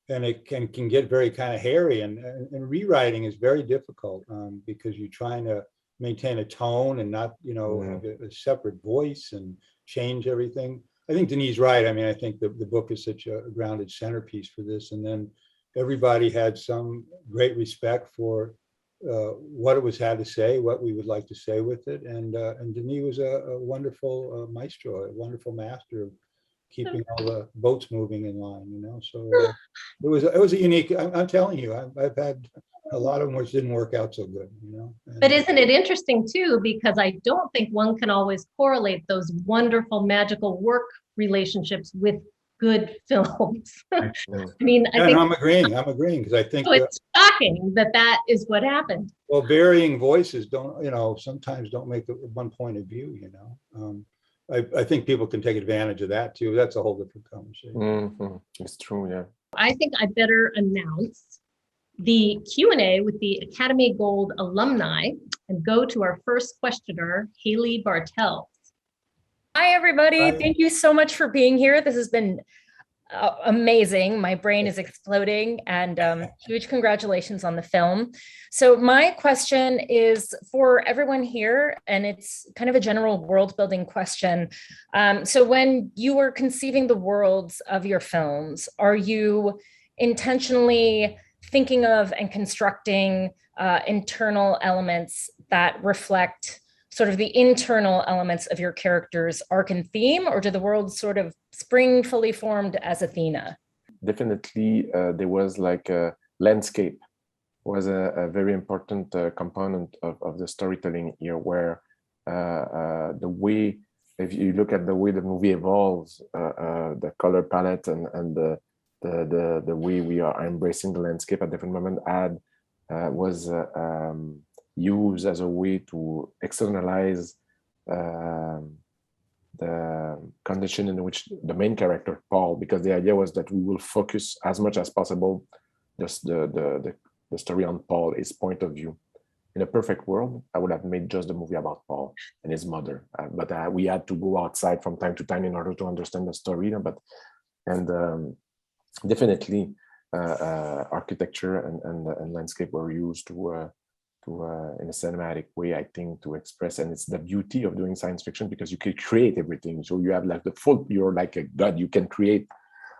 Speaker 2: and it can get very kind of hairy, and rewriting is very difficult because you're trying to maintain a tone and not, have a separate voice and change everything. I think Denis right. I mean, I think the book is such a grounded centerpiece for this. And then everybody had some great respect for what it had to say, what we would like to say with it. And Denis was a wonderful maestro, a wonderful master of keeping all the boats moving in line, So it was a unique, I'm telling you, I've had a lot of them which didn't work out so good,
Speaker 1: But isn't it interesting too, because I don't think one can always correlate those wonderful magical work relationships with good films. I mean, I think
Speaker 2: I'm agreeing because I think
Speaker 1: so it's shocking that is what happened.
Speaker 2: Well, varying voices don't, sometimes don't make one point of view, I think people can take advantage of that too. That's a whole different conversation.
Speaker 3: It's true, yeah.
Speaker 1: I think I better announce the Q&A with the Academy Gold alumni and go to our first questioner, Haley Bartels.
Speaker 5: Hi, everybody.
Speaker 2: Hi.
Speaker 5: Thank you so much for being here. This has been amazing. My brain is exploding, and huge congratulations on the film. So my question is for everyone here, and it's kind of a general world building question. So when you were conceiving the worlds of your films, are you intentionally thinking of and constructing internal elements that reflect sort of the internal elements of your character's arc and theme, or do the worlds sort of spring fully formed as Athena?
Speaker 3: Definitely, there was like a landscape was a very important component of the storytelling here, where the way, if you look at the way the movie evolves, the color palette and the way we are embracing the landscape at different moments was used as a way to externalize the condition in which the main character, Paul, because the idea was that we will focus as much as possible just the story on Paul, his point of view. In a perfect world, I would have made just the movie about Paul and his mother, but we had to go outside from time to time in order to understand the story. Definitely, architecture and landscape were used to in a cinematic way, I think, to express, and it's the beauty of doing science fiction, because you can create everything. So you have like you're like a god. You can create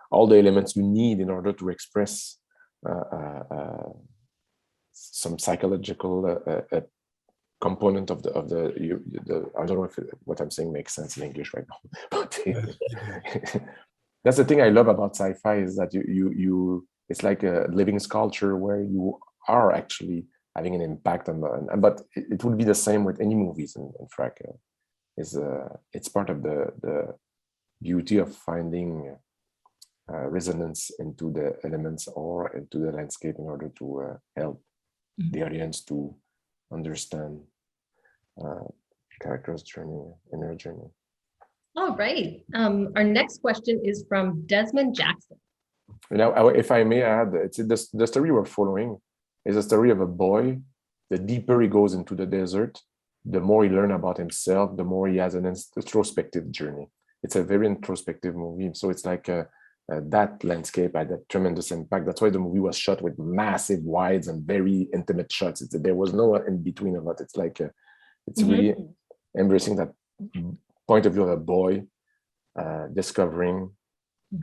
Speaker 3: all the elements you need in order to express some psychological component of the I don't know if what I'm saying makes sense in English right now, but that's the thing I love about sci-fi, is that you it's like a living sculpture where you are actually having an impact on but it would be the same with any movies. In fact, it's part of the beauty of finding resonance into the elements or into the landscape in order to help the audience to understand characters' journey, inner journey.
Speaker 1: All right. Our next question is from Desmond Jackson.
Speaker 3: Now, if I may add, it's the story we're following is a story of a boy. The deeper he goes into the desert, the more he learns about himself, the more he has an introspective journey. It's a very introspective movie. So it's like that landscape had a tremendous impact. That's why the movie was shot with massive wides and very intimate shots. There was no in between a lot. It's like, it's really embracing that point of view of a boy discovering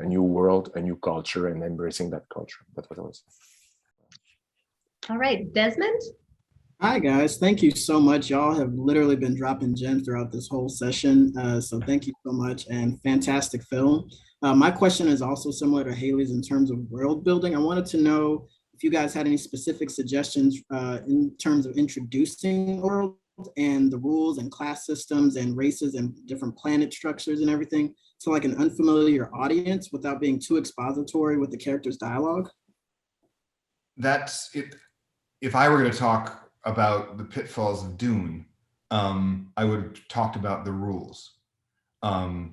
Speaker 3: a new world, a new culture, and embracing that culture. That's what I was saying.
Speaker 1: All right, Desmond.
Speaker 6: Hi guys, thank you so much. Y'all have literally been dropping gems throughout this whole session. So thank you so much, and fantastic film. My question is also similar to Haley's in terms of world building. I wanted to know if you guys had any specific suggestions in terms of introducing the world and the rules and class systems and races and different planet structures and everything to like an unfamiliar audience without being too expository with the characters' dialogue.
Speaker 4: That's it. If I were going to talk about the pitfalls of DUNE, I would have talked about the rules. I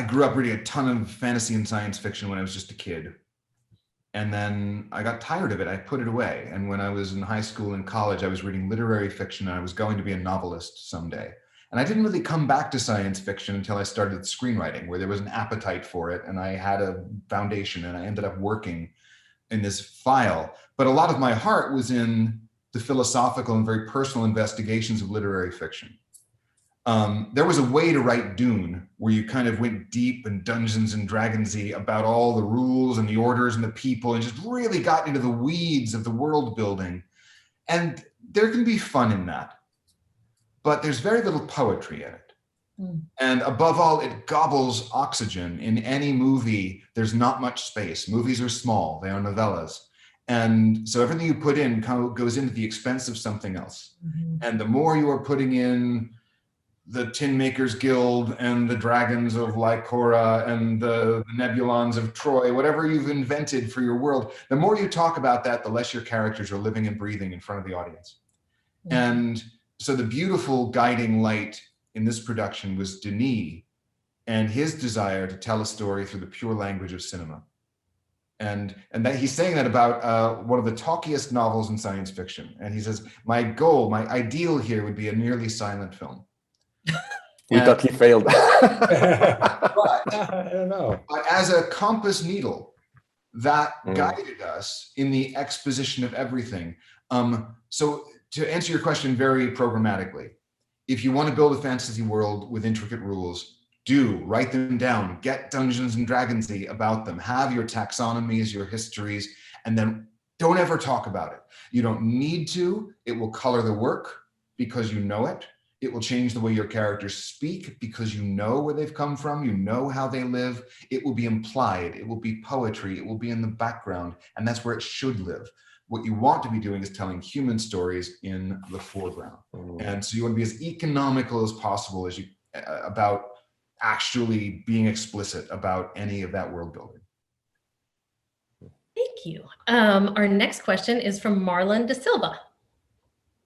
Speaker 4: grew up reading a ton of fantasy and science fiction when I was just a kid. And then I got tired of it. I put it away. And when I was in high school and college, I was reading literary fiction and I was going to be a novelist someday. And I didn't really come back to science fiction until I started screenwriting, where there was an appetite for it and I had a foundation and I ended up working in this file. But a lot of my heart was in the philosophical and very personal investigations of literary fiction. There was a way to write DUNE where you kind of went deep and Dungeons and Dragons-y about all the rules and the orders and the people and just really got into the weeds of the world building. And there can be fun in that, but there's very little poetry in it. And above all, it gobbles oxygen. In any movie, there's not much space. Movies are small, they are novellas. And so everything you put in goes into the expense of something else. And the more you are putting in the Tin Makers Guild and the dragons of Lycora and the Nebulons of Troy, whatever you've invented for your world, the more you talk about that, the less your characters are living and breathing in front of the audience. And so the beautiful guiding light in this production was Denis and his desire to tell a story through the pure language of cinema. And that he's saying that about one of the talkiest novels in science fiction. And he says, my goal, my ideal here would be a nearly silent film.
Speaker 3: We thought he failed.
Speaker 2: I don't know.
Speaker 4: But as a compass needle, that guided us in the exposition of everything. So to answer your question very programmatically, if you want to build a fantasy world with intricate rules, write them down, get Dungeons and Dragons-y about them, have your taxonomies, your histories, and then don't ever talk about it. You don't need to. It will color the work because you know it. It will change the way your characters speak because you know where they've come from, you know how they live. It will be implied, it will be poetry, it will be in the background, and that's where it should live. What you want to be doing is telling human stories in the foreground. And so you want to be as economical as possible as you about actually being explicit about any of that world building.
Speaker 1: Thank you. Our next question is from Marlon De Silva.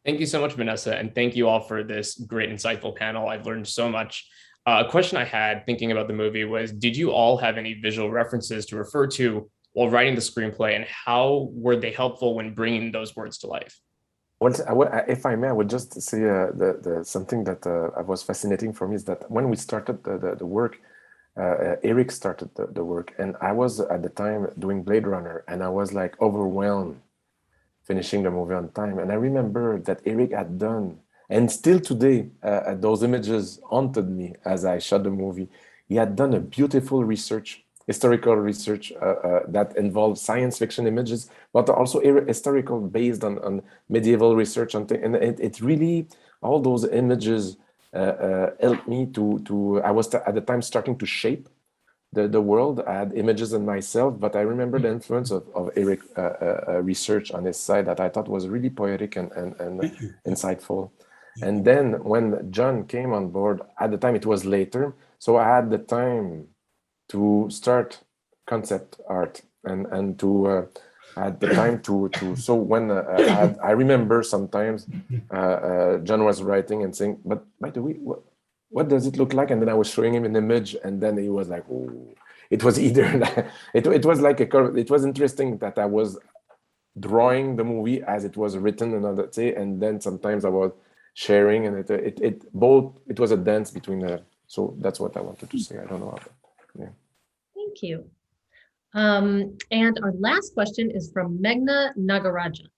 Speaker 7: Thank you so much, Vanessa, and thank you all for this great, insightful panel. I've learned so much. A question I had thinking about the movie was, did you all have any visual references to refer to while writing the screenplay, and how were they helpful when bringing those words to life?
Speaker 3: If I may, I would just say something that was fascinating for me is that when we started the work, Eric started the work, and I was at the time doing Blade Runner, and I was like overwhelmed finishing the movie on time. And I remember that Eric had done, and still today, those images haunted me as I shot the movie. He had done a beautiful research, historical research that involved science fiction images, but also historical based on medieval research. And it really, all those images helped me I was at the time starting to shape the world. I had images in myself, but I remember the influence of Eric research on his side that I thought was really poetic and insightful. And then when John came on board, at the time it was later, so I had the time to start concept art and to I had the time to so when I remember sometimes John was writing and saying, but by the way, what does it look like? And then I was showing him an image, and then he was like, oh, it was either it was like it was interesting that I was drawing the movie as it was written another day, and then sometimes I was sharing, and it was a dance between the. So that's what I wanted to say. I don't know how that. Yeah.
Speaker 1: Thank you. And our last question is from Meghna Nagarajan.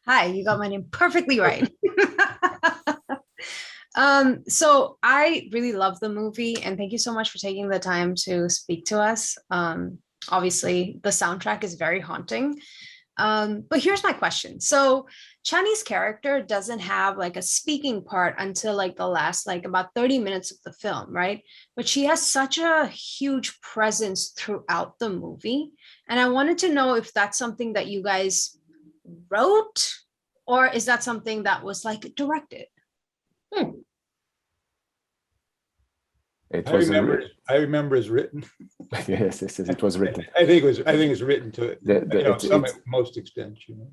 Speaker 8: Hi, you got my name perfectly right. So I really love the movie, and thank you so much for taking the time to speak to us. Obviously, the soundtrack is very haunting. But here's my question. So Chani's character doesn't have like a speaking part until like the last like about 30 minutes of the film, right? But she has such a huge presence throughout the movie. And I wanted to know if that's something that you guys wrote, or is that something that was like directed?
Speaker 3: It
Speaker 2: I
Speaker 3: was
Speaker 2: remember it's written.
Speaker 3: yes, it was written.
Speaker 2: I think it's written to some most extent, you know.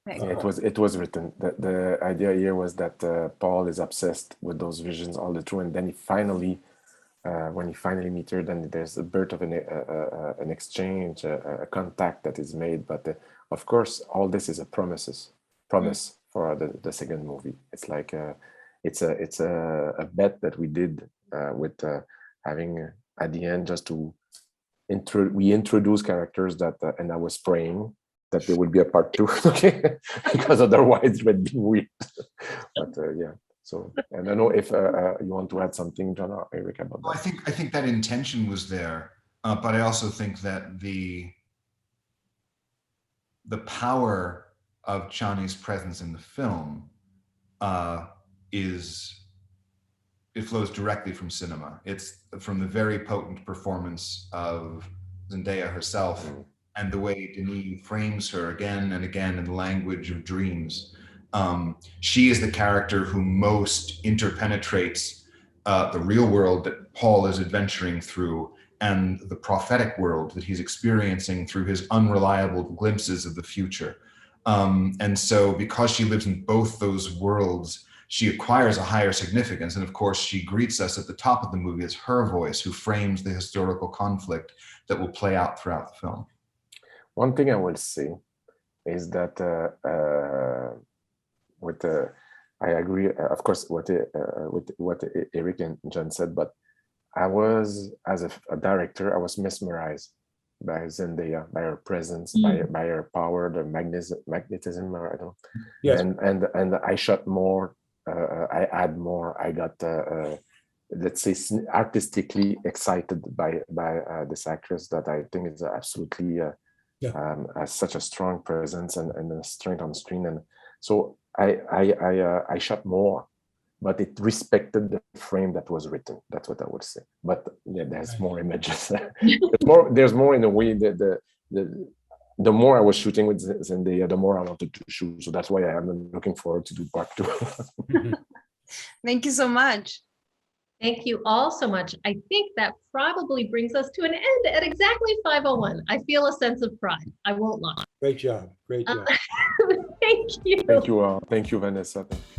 Speaker 3: Yeah, it was written. The idea here was that Paul is obsessed with those visions all the through, and then when he finally meets her, then there's a birth of an exchange, a contact that is made. But of course, all this is a promise for the second movie. It's like it's a bet that we did with having at the end just to we introduce characters that and I was praying that there would be a part 2, okay, because otherwise it would be weird. But yeah. So, and I don't know if you want to add something, John or Eric, about that.
Speaker 4: I think that intention was there, but I also think that the power of Chani's presence in the film it flows directly from cinema. It's from the very potent performance of Zendaya herself and the way Denis frames her again and again in the language of dreams. She is the character who most interpenetrates the real world that Paul is adventuring through and the prophetic world that he's experiencing through his unreliable glimpses of the future. And so because she lives in both those worlds, she acquires a higher significance. And of course, she greets us at the top of the movie as her voice who frames the historical conflict that will play out throughout the film.
Speaker 3: One thing I will say is that I agree, of course, with what Eric and John said, but I was, as a director, I was mesmerized by Zendaya, by her presence, by her power, the magnetism, I don't know. Yes. And I shot more, I add more, I got, let's say, artistically excited by this actress that I think is absolutely has such a strong presence and a strength on screen. And so I shot more, but it respected the frame that was written. That's what I would say. But yeah, there's more images. there's more in a way that the more I was shooting with Zendaya, the more I wanted to shoot. So that's why I'm looking forward to do part 2.
Speaker 8: Thank you so much.
Speaker 1: Thank you all so much. I think that probably brings us to an end at exactly 5:01. I feel a sense of pride. I won't lie.
Speaker 2: Great job. Great job.
Speaker 1: Thank you.
Speaker 3: Thank you all. Thank you, Vanessa. Thank you.